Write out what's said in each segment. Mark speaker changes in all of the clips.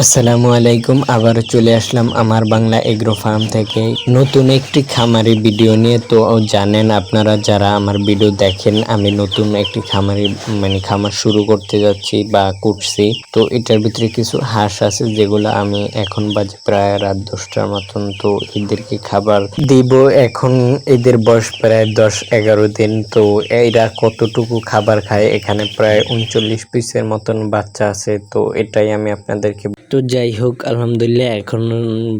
Speaker 1: আসসালামু আলাইকুম। আবারও চলে আসলাম আমার বাংলা এগ্রো ফার্ম থেকে নতুন একটি খামারি ভিডিও নিয়ে। তো জানেন আপনারা যারা আমার ভিডিও দেখেন, আমি নতুন একটি খামার শুরু করতে যাচ্ছি বা করছি। তো এটার ভিতরে কিছু হাঁস আছে যেগুলো আমি এখন বাজে প্রায় রাত 10টার মতন। তো এদেরকে খাবার দিব। এখন এদের বয়স প্রায় 10-11 দিন। তো এরা কতটুকু খাবার খায়, এখানে প্রায় 39 পিসের মতন বাচ্চা আছে। তো এটাই আমি আপনাদেরকে তো যাই হোক, আলহামদুলিল্লাহ এখন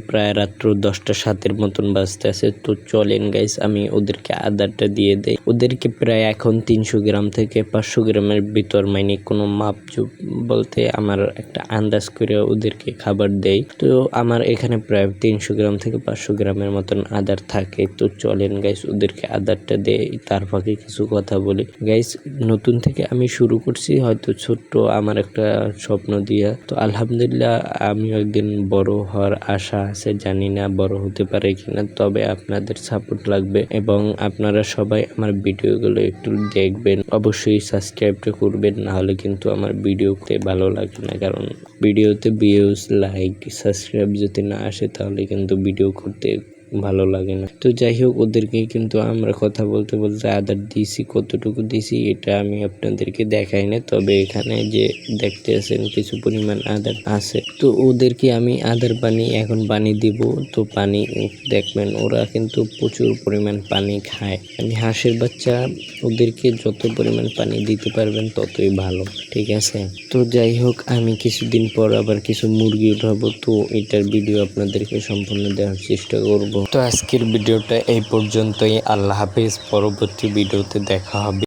Speaker 1: প্রায় রাত্র 10টা 7-এর মতন বাজতে আছে। তো চলেন গাইস, আমি ওদেরকে আদারটা দিয়ে দেই। ওদেরকে প্রায় এখন 300 গ্রাম থেকে 500 গ্রামের ভিতর, মানে কোনো মাপজুপ বলতে আমার একটা আন্দাজ করে ওদেরকে খাবার দেই। তো আমার এখানে প্রায় 300 গ্রাম থেকে 500 গ্রামের মতন আদার থাকে। তো চলেন গাইস, ওদেরকে আদারটা দেই, তার ফাঁকে কিছু কথা বলি। গাইস, নতুন থেকে আমি শুরু করছি, হয়তো ছোট্ট আমার একটা স্বপ্ন দিয়া। তো আলহামদুলিল্লাহ আমিও একদিন বড় হওয়ার আশা আছে, জানি না বড় হতে পারে কিনা, তবে আপনাদের সাপোর্ট লাগবে এবং আপনারা সবাই আমার ভিডিওগুলো একটু দেখবেন, অবশ্যই সাবস্ক্রাইবটা করবেন, না হলে কিন্তু আমার ভিডিওতে ভালো লাগে না। কারণ ভিডিওতে ভিউজ, লাইক, সাবস্ক্রাইব যদি না আসে তাহলে কিন্তু ভিডিও করতে ভালো লাগে না। তো যাই হোক, ওদেরকে কিন্তু আমরা কথা বলতে বলতে আদার দিয়েছি, কতটুকু দিয়েছি এটা আমি আপনাদেরকে দেখাই না, তবে এখানে যে দেখতে আছেন কিছু পরিমাণ আদার আছে। তো ওদেরকে আমি আদার পানি এখন পানি দিব। তো পানি দেখবেন ওরা কিন্তু প্রচুর পরিমাণ পানি খায়। আমি হাঁসের বাচ্চা, ওদেরকে যত পরিমাণ পানি দিতে পারবেন ততই ভালো, ঠিক আছে। তো যাই হোক, আমি কিছুদিন পর আবার কিছু মুরগি উঠাবো। তো এটার ভিডিও আপনাদেরকে সম্পূর্ণ দেওয়ার চেষ্টা করব। তো আজকের ভিডিওটা এই পর্যন্তই। আল্লাহ হাফেজ। পরবর্তী ভিডিওতে দেখা হবে।